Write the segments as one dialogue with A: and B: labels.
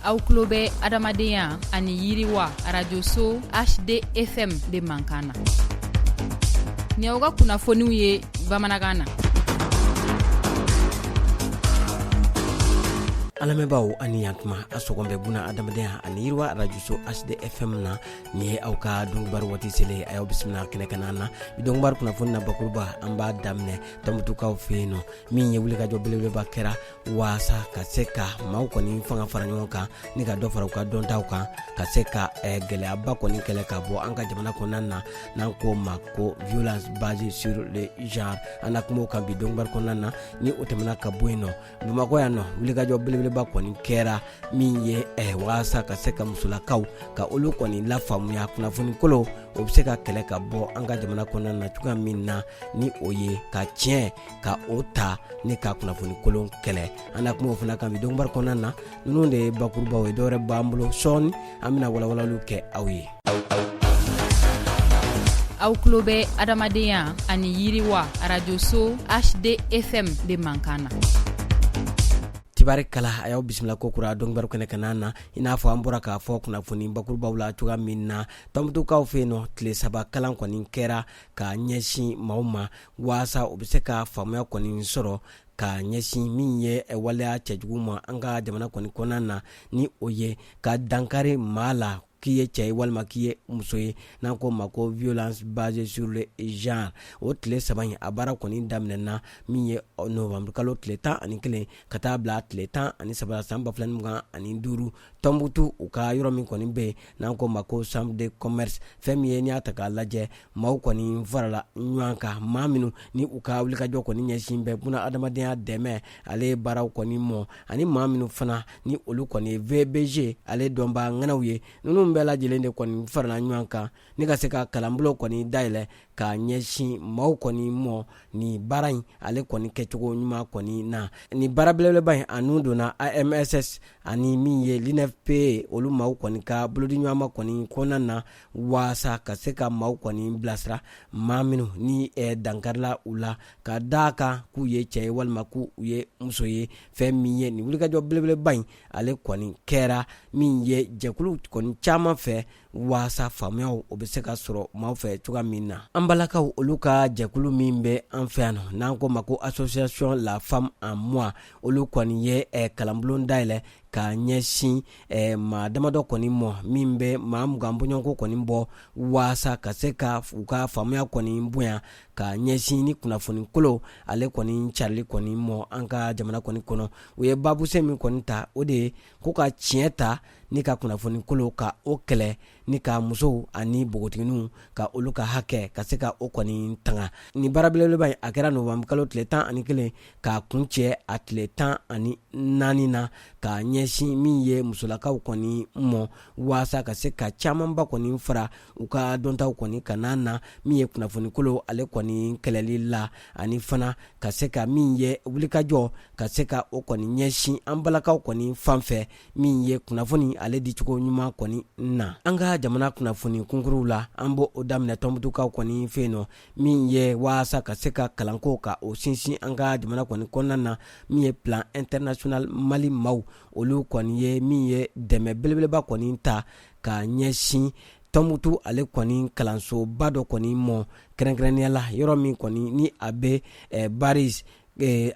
A: Aw tulo bɛ adamadenya ani yiriwa radio-so HDFM de Mankana. Ni aw ka kunnafoniw ye bamanankan na.
B: Alamɛbaaw ani yantuma a sɔgɔn bɛ buna adamadenya ani yiriwa radio-so HDFM na ni ye aw ka dɔnkibar waati sele a y'aw bisimila kɛnɛ kana na dɔnkibar kunnafoni na bakuruba an b'a daminɛ Tɔnbutukaw fɛ yen nɔ min ye wulikajɔ belebeleba kɛra waasa ka se ka maaw kɔni fanga fara ɲɔgɔn kan ni ka dɔ fara u ka dɔntaw kan ka se ka gɛlɛyaba kɔni kɛlɛ ka bɔ an ka jamana kɔnɔna na n'an ko ma ko violence basée sur le genre an na kuma o kan bi dɔnkibar kɔnɔna na ni o tɛmɛna ka bɔ yen nɔ Bamakɔ yan nɔ wulikajɔ belebeleba kɔni kɛra min ye waasa ka se ka musolakaw ka olu kɔni lafaamuya kunnafoni kolo o bɛ se ka kɛlɛ ka bɔ an ka jamana kɔnɔna na cogoya min na ni o ye ka tiɲɛ ka o ta ni ka kunnafoni kolon kɛlɛ an na kuma o fana kan bi dɔnkibar kɔnɔna na ninnu de ye bakurubaw ye dɔwɛrɛ b'an bolo sɔɔni an bɛna walawalaliw kɛ aw ye.
A: Aw tulo bɛ adamadenya ani yiriwa radio-so HDFM de Mankana.
B: Tibarikala a y'aw bisimila kokura dɔnkibaru kɛnɛ kana na i n'a fɔ an bɔra k'a fɔ kunnafoni bakurubaw la cogoya min na Tɔnbutukaw fɛ yen nɔ tile saba kalan kɔni kɛra ka ɲɛsin maaw ma waasa o bɛ se ka faamuya kɔni sɔrɔ ka ɲɛsin min ye waleya cɛjugu ma an ka jamana kɔni kɔnɔna na ni o ye ka dankari maa la k'i ye cɛ ye walima k'i ye muso ye n'an ko ma ko violence basée sur le genre o tile saba in a baara kɔni daminɛna min ye novembre kalo tile 11 ka taa bila tile 13 san 2025 Tɔnbutu u ka yɔrɔ min kɔni bɛ yen n'an ko ma ko chambre de commerce fɛn min ye n'i y'a ta k'a lajɛ maaw kɔni farala ɲɔgɔn kan maa minnu ni u ka wulikajɔ kɔni ɲɛsin bɛ buna adamadenya dɛmɛ ale ye baaraw kɔni mɔ ani maa minnu fana ni olu kɔni ye VBG ale dɔnba ŋanaw ye ninnu bɛɛ lajɛlen de kɔni farala ɲɔgɔn kan ni ka se ka kalanbulon kɔni dayɛlɛ ka ɲɛsin maaw kɔni mɔ ni baara in ale kɔni kɛcogo ɲuman kɔni na ni baara belebeleba in a nun donna AMSS ani min ye l'INFP olu maaw kɔni ka bolodi ɲɔgɔnma kɔni kɔnɔna na waasa ka se ka maaw kɔni bilasira maa minnu ni dankarila u la ka daa kan k'u ye cɛ ye walima k'u ye muso ye fɛn min ye ni wulikajɔ belebeleba in ale kɔni kɛra min ye jɛkulu kɔni caman fɛ waasa faamuyaw o bɛ se ka sɔrɔ maaw fɛ cogoya min na an balakaw olu ka jɛkulu min bɛ an fɛ yan n'an ko ma ko association la femme en moi olu kɔni ye kalanbulon dayɛlɛ ka ɲɛsin maa damadɔ kɔni mɔ min bɛ maa mugan bɔɲɔgɔnko kɔni bɔ waasa ka se ka u ka faamuya kɔni bonya ka ɲɛsin ni kunnafoni kolo ale kɔni carili kɔni mɔ an ka jamana kɔni kɔnɔ u ye baabuse min kɔni ta o de ye ko ka tiɲɛ ta ni ka kunnafoni kolo ka o kɛlɛ ni ka musow ani bogotiginiw ka olu ka hakɛ ka se ka o kɔni tanga ni baara belebeleba in a kɛra novembre kalo tile 11 k'a kun cɛ a tile 14 na ka ɲɛsin min ye musolakaw kɔni mɔ waasa ka se ka camanba kɔni fara u ka dɔntaw kɔni ka na min ye kunnafoni kolo ale kɔni kɛlɛli la ani fana ka se ka min ye wulikajɔ ka se ka o kɔni ɲɛsin an balakaw kɔni fan fɛ min ye kunnafoni ale di cogo ɲuman kɔni na an ka jamana kunnafoni kunkuruw la an b'o daminɛ Tɔnbutukaw kɔni fɛ yen nɔ min ye waasa ka se ka kalanko ka o sinsin an ka jamana kɔni kɔnɔna na min ye plan international Mali maaw olu kɔni ye min ye dɛmɛ belebeleba kɔni ta ka ɲɛsin Tɔnbutu ale kɔni kalansoba dɔ kɔni mɔ kɛrɛnkɛrɛnnenya la yɔrɔ min kɔni ni a bɛ Baris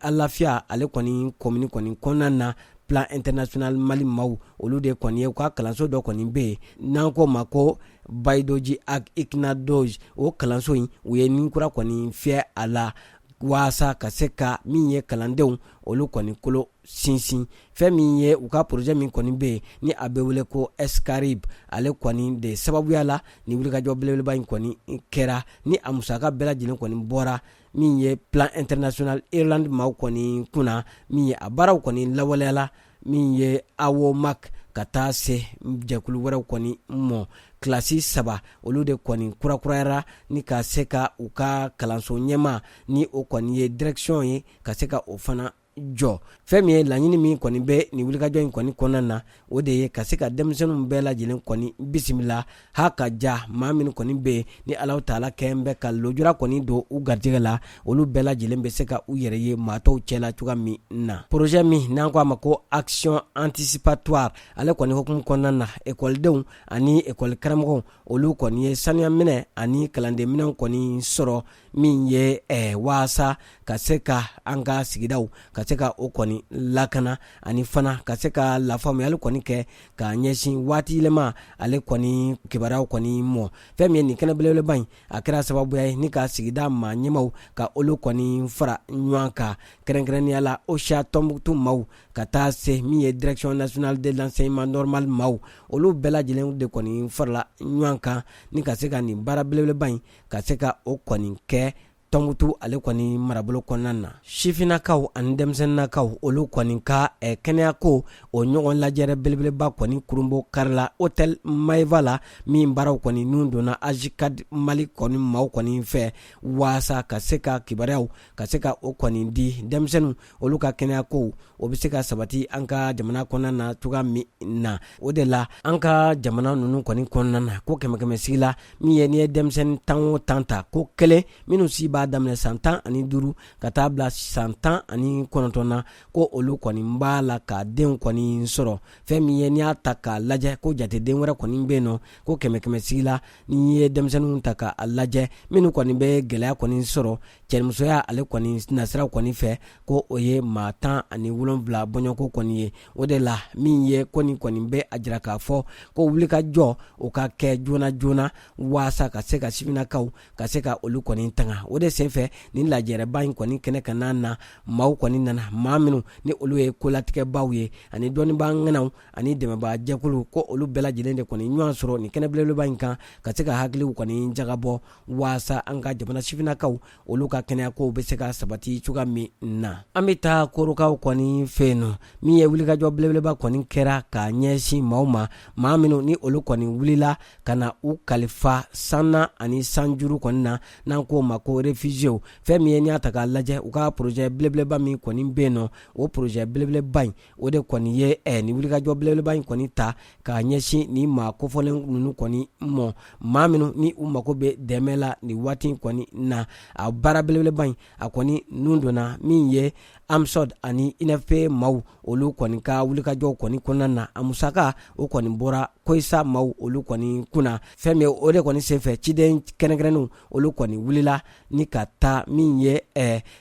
B: Alafiya ale kɔni komini kɔni kɔnɔna na plan international Mali maaw olu de kɔni ye u ka kalanso dɔ kɔni bɛ yen n'an ko ma ko Baidoji ak Iknadoji o kalanso in u ye nin kura kɔni fiyɛ a la waasa ka se ka min ye kalandenw olu kɔni kolo sinsin fɛn min ye u ka projet min kɔni bɛ yen ni a bɛ wele ko Escarib ale kɔni de sababuya la ni wulikajɔ belebeleba in kɔni kɛra ni a musaka bɛɛ lajɛlen kɔni bɔra min ye plan international Irland maaw kɔni kunna min ye a baaraw kɔni lawaleyala min ye Awomak ka taa se jɛkulu wɛrɛw kɔni mɔ kilasi 3 olu de kɔni kurakurayara ni ka se ka u ka kalanso ɲɛma ni o kɔni ye direction ye ka se ka o fana jɔ. Fɛn min ye laɲini min kɔni bɛ ni wulikajɔ in kɔni kɔnɔna na, o de ye ka se ka denmisɛnninw bɛɛ lajɛlen kɔni bisimila ha ka ja maa min kɔni bɛ ni Alahu Taala kɛn bɛ ka lojura kɔni don u garijɛgɛ la, olu bɛɛ lajɛlen bɛ se ka u yɛrɛ ye maa tɔw cɛla cogoya min na. Projet min n'an ko a ma ko action anticipatoire, ale kɔni hukumu kɔnɔna na ekɔlidenw ani ekɔli karamɔgɔw olu kɔni ye sanuya minɛ ani kalanden minɛw kɔni sɔrɔ min ye waasa ka se ka an ka sigidaw ka se ka o kɔni lakana ani fana ka se ka lafaamuyali kɔni kɛ ka ɲɛsin waati yɛlɛma ale kɔni kibaruyaw kɔni mɔ. Fɛn min ye nin kɛnɛ belebeleba in a kɛra sababuya ye ni ka sigida maa ɲɛmaw ka olu kɔni fara ɲɔgɔn kan, kɛrɛnkɛrɛnnenya la OCHA Tɔnbukutu maaw ka taa se min ye Direction Nationale de l'Enseignement Normal maaw, olu bɛɛ lajɛlen de kɔni farala ɲɔgɔn kan ni ka se ka nin baara belebeleba in ka se ka o kɔni kɛ Tɔnbukutu ale kɔni marabolo kɔnɔna na. Sifinnakaw ani denmisɛnninnakaw olu kɔni ka kɛnɛya ko o ɲɔgɔn lajɛrɛ belebeleba kɔni kurunbo karila Hôtel Maïva la min baaraw kɔni nun donna AJICAD Mali kɔni maaw kɔni fɛ waasa ka se ka kibaruyaw ka se ka o kɔni di denmisɛnninw olu ka kɛnɛya ko o bɛ se ka sabati an ka jamana kɔnɔna na cogoya min na. O de la an ka jamana ninnu kɔni kɔnɔna na ko kɛmɛ sigi la min ye ni ye denmisɛnnin 10 o 10 ta ko kelen minnu si b'a daminɛ san 15 ka taa bila san 19 na ko olu kɔni b'a la ka denw kɔni sɔrɔ. Fɛn min ye n'i y'a ta k'a lajɛ ko jateden wɛrɛ kɔni bɛ yen nɔ ko kɛmɛ sigi la n'i ye denmisɛnninw ta k'a lajɛ minnu kɔni bɛ gɛlɛya kɔni sɔrɔ cɛnimusoya ale kɔni nasiraw kɔni fɛ ko o ye maa 17 bɔɲɔgɔnko kɔni ye. O de la min ye ko nin kɔni bɛ a jira k'a fɔ ko wulikajɔ o ka kɛ joona joona waasa ka se ka sifinnakaw ka se ka olu kɔni tanga. O de senfɛ nin lajɛrɛba in kɔni kɛnɛ ka na maaw kɔni nana maa minnu ni olu ye kolatigɛbaw ye ani dɔnnibaa ŋanaw ani dɛmɛbaa jɛkulu ko olu bɛɛ lajɛlen de kɔni ɲɔgɔn sɔrɔ nin kɛnɛ belebeleba in kan ka se ka hakiliw kɔni jagabɔ waasa an ka jamana sifinnakaw olu ka kɛnɛya kow bɛ se ka sabati cogoya min na. An bɛ taa korokaw kɔni fɛ yen nɔ min ye wulikajɔ belebeleba kɔni kɛra ka ɲɛsin maaw ma maa minnu ni olu kɔni wulila ka na u kalifa sanna ani sanjuru kɔni na n'an k'o ma ko réfugiés. Fɛn min ye n'i y'a ta k'a lajɛ u ka projet belebeleba min kɔni bɛ yen nɔ o projet belebeleba in o de kɔni ye ni wulikajɔ belebeleba in kɔni ta k'a ɲɛsin ni maa kofɔlen ninnu kɔni mɔ maa minnu ni u mako bɛ dɛmɛ la nin waati in kɔni na. A baara belebeleba in a kɔni nun donna min ye AMSOD ani INFP maaw olu kɔni ka wulikajɔ kɔni kɔnɔna na a musaka o kɔni bɔra Koisa maaw olu kɔni kunna. Fɛn min o de kɔni senfɛ ciden kɛrɛnkɛrɛnnenw olu kɔni wulila ni ka taa min ye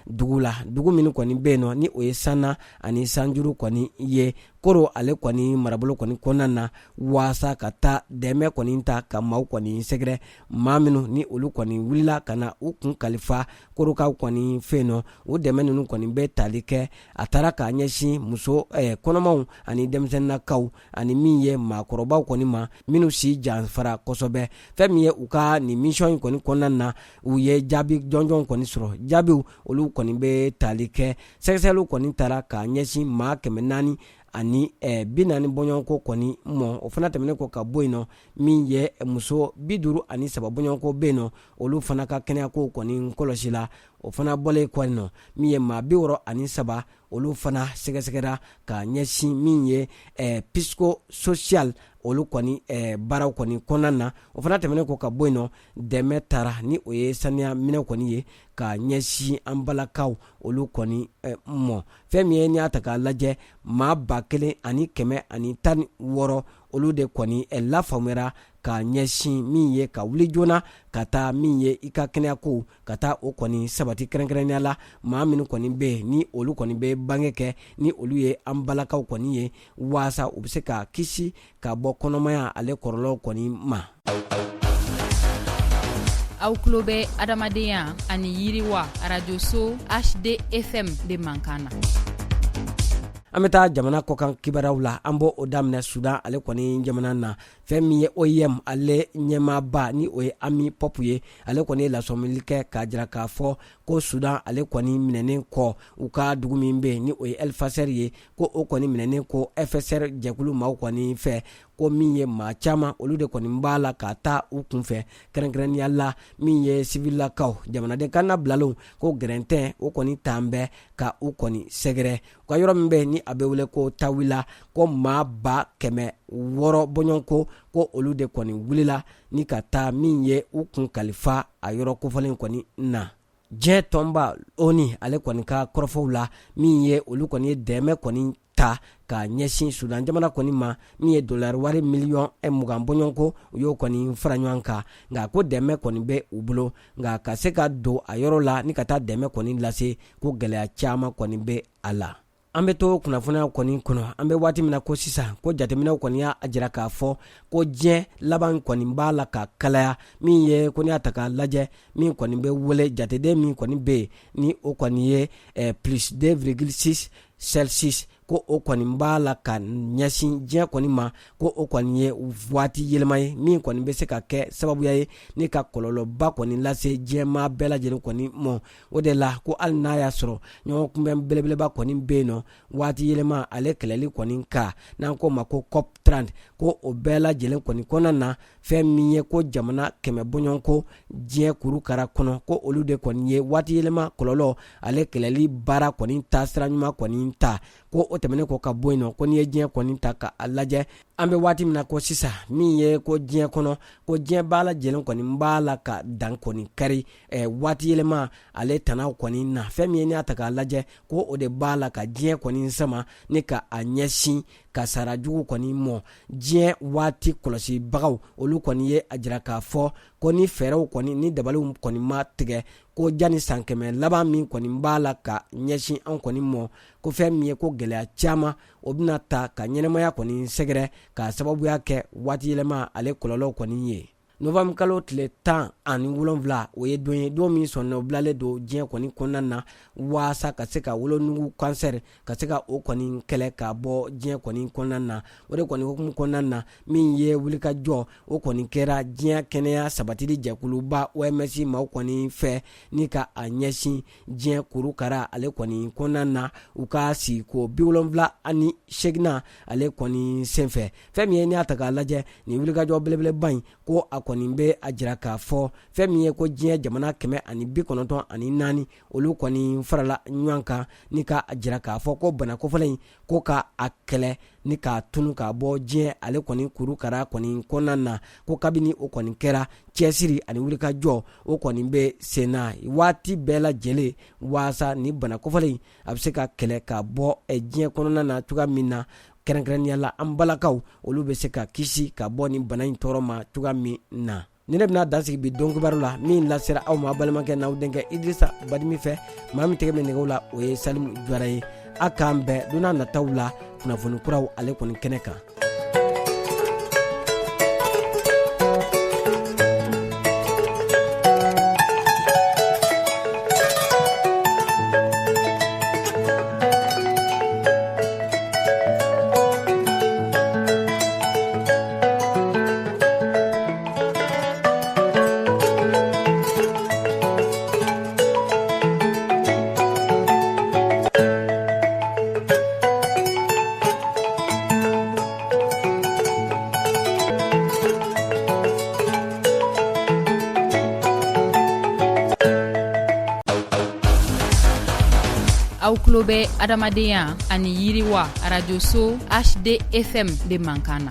B: dugu la dugu minnu kɔni bɛ yen nɔ ni o ye sanna ani sanjuru kɔni ye koro ale kɔni marabolo kɔni kɔnɔna na waasa ka taa dɛmɛ kɔni ta ka maaw kɔni sɛgɛrɛ maa minnu ni olu kɔni wulila ka na u kun kalifa korokaw kɔni fɛ yen nɔ o dɛmɛ ninnu kɔni bɛ tali kɛ a taara k'a ɲɛsin muso kɔnɔmaw ani denmisɛnninnakaw ani min ye maakɔrɔbaw kɔni ma minnu si janfara kosɛbɛ. Fɛn min ye u ka nin mission in kɔni kɔnɔna na u ye jaabi jɔnjɔn kɔni sɔrɔ. Jaabiw olu kɔni bɛ tali kɛ sɛgɛsɛgɛliw kɔni taara k'a ɲɛsin maa 400 ani 40 bɔɲɔgɔnko kɔni mɔ. O fana tɛmɛnen kɔ ka bɔ yen nɔ min ye muso 53 bɔɲɔgɔnko bɛ yen nɔ olu fana ka kɛnɛyako kɔni kɔlɔsi la. O fana bɔlen kɔ yen nɔ min ye maa 63 olu fana sɛgɛsɛgɛra ka ɲɛsin min ye psychosocial olu kɔni baaraw kɔni kɔnɔna na. O fana tɛmɛnen kɔ ka bɔ yen nɔ dɛmɛ taara ni o ye saniya minɛ kɔni ye ka ɲɛsin an balakaw olu kɔni mɔ. Fɛn min ye n'i y'a ta k'a lajɛ maa 1116 olu de kɔni lafaamuyara ka ɲɛsin min ye ka wuli joona ka taa min ye i ka kɛnɛyako ka taa o kɔni sabati kɛrɛnkɛrɛnnenya la maa minnu kɔni bɛ yen ni olu kɔni bɛ bange kɛ ni olu ye an balakaw kɔni ye waasa u bɛ se ka kisi ka bɔ kɔnɔmaya ale kɔrɔlɔw kɔni ma.
A: Aw tulo bɛ adamadenya ani yiriwa arajoso HDFM de Mankana.
B: An bɛ taa jamana kɔkan kibaruyaw la an b'o daminɛ Sudan ale kɔni jamana na. fɛn min ye OIM ale ɲɛmaaba ni o ye Ami Pop ye ale kɔni ye lasɔmili kɛ k'a jira k'a fɔ ko Sudan ale kɔni minɛnen kɔ u ka dugu min bɛ ni o ye El Fasher ye ko o kɔni minɛnen ko FSR jɛkulu maaw kɔni fɛ ko min ye maa caman olu de kɔni b'a la ka taa u kunfɛ kɛrɛnkɛrɛnnenya la min ye civilakaw jamanaden kan bilalenw ko gɛrɛntɛn o kɔni t'an bɛɛ ka u kɔni sɛgɛrɛ u ka yɔrɔ min bɛ ni a bɛ wele ko Tawila ko maa 600 bɔɲɔnko ko olu de kɔni wulila ni ka taa min ye u kun kalifa a yɔrɔ kofɔlen kɔni na. Diɲɛ tɔnba ONU ale kɔni ka kɔrɔfɔw la min ye olu kɔni ye dɛmɛ kɔni ta ka ɲɛsin Sudan jamana kɔni ma min ye $20 miliyɔn 20 bɔɲɔnko u y'o kɔni fara ɲɔgɔn kan nka ko dɛmɛ kɔni bɛ u bolo nka ka se ka don a yɔrɔ la ni ka taa dɛmɛ kɔni lase ko gɛlɛya caman kɔni bɛ a la. An bɛ to kunnafoniya kɔni kɔnɔ an bɛ waati min na ko sisan ko jateminɛw kɔni y'a jira k'a fɔ ko diɲɛ laban kɔni b'a la ka kalaya min ye ko n'i y'a ta k'a lajɛ min kɔni bɛ wele jateden min kɔni bɛ yen ni o kɔni ye plus 2,6 Celsius ko o kɔni b'a la ka ɲɛsin diɲɛ kɔni ma ko o kɔni ye waati yɛlɛma ye min kɔni bɛ se ka kɛ sababuya ye ni ka kɔlɔlɔba kɔni lase diɲɛmaa bɛɛ lajɛlen kɔni mɔ o de la ko hali n'a y'a sɔrɔ ɲɔgɔn kunbɛn belebeleba kɔni bɛ yen nɔ waati yɛlɛma ale kɛlɛli kɔni ka n'an ko ma ko COP30 ko o bɛɛ lajɛlen kɔni kɔnɔna na fɛn min ye ko jamana 100 bɔɲɔnko diɲɛ kurukara kɔnɔ ko olu de kɔni ye waati yɛlɛma kɔlɔlɔ ale kɛlɛli baara kɔni ta sira ɲuman kɔni ta ko o tɛmɛnen kɔ ka bɔ yen nɔ ko n'i ye diɲɛ kɔni ta k'a lajɛ an bɛ waati min na ko sisan min ye ko diɲɛ kɔnɔ ko diɲɛ b'a lajɛlen kɔni b'a la ka dan kɔni kari waati yɛlɛma ale tanaw kɔni na fɛn min ye n'i y'a ta k'a lajɛ ko o de b'a la ka diɲɛ kɔni sama ni ka a ɲɛsin ka sara jugu kɔni mɔ diɲɛ waati kɔlɔsibagaw olu kɔni ye a jira k'a fɔ ko ni fɛɛrɛw kɔni ni dabaliw kɔni ma tigɛ ko jani san 100 laban min kɔni b'a la ka ɲɛsin an kɔni mɔ ko fɛn min ye ko gɛlɛya caman o bɛna ta ka ɲɛnɛmaya kɔni sɛgɛrɛ ka sababuya kɛ waati yɛlɛma ale kɔlɔlɔw kɔni ye. Novembre kalo tile 17 o ye don ye don min sɔnna bilalen don diɲɛ kɔni kɔnɔna na waasa ka se ka wolonugu cancer ka se ka o kɔni kɛlɛ ka bɔ diɲɛ kɔni kɔnɔna na o de kɔni hukumu kɔnɔna na min ye wulikajɔ o kɔni kɛra diɲɛ kɛnɛya sabatili jɛkuluba OMS maaw kɔni fɛ ni ka a ɲɛsin diɲɛ kurukara ale kɔni kɔnɔna na u ka sigi ko 78 ale kɔni senfɛ fɛn min ye n'i y'a ta k'a lajɛ ni wulikajɔ belebeleba in ko a kɔni bɛ a jira k'a fɔ fɛn min ye ko diɲɛ jamana 194 olu kɔni farala ɲɔgɔn kan ni ka a jira k'a fɔ ko bana kofɔlen in ko ka a kɛlɛ ni k'a tunu k'a bɔ diɲɛ ale kɔni kurukara kɔni kɔnɔna na ko kabini o kɔni kɛra cɛsiri ani wulikajɔ o kɔni bɛ sen na waati bɛɛ lajɛlen waasa ni bana kofɔlen in a bɛ se ka kɛlɛ ka bɔ diɲɛ kɔnɔna na cogoya min na kɛrɛnkɛrɛnnenya la an balakaw olu bɛ se ka kisi ka bɔ ni bana in tɔɔrɔ ma cogoya min na. Ni ne bɛna dansigi bi don kibaru la min lasera aw ma balimakɛ n'aw denkɛ Idrissa Badimi fɛ maa min tɛgɛ bɛ nɛgɛw la o ye Salimu Jara ye a k'an bɛɛ donna nataw la kunnafoni kuraw ale kɔni kɛnɛ kan.
A: Aw tulo bɛ adamadenya ani yiriwa radio so HDFM de Mankana.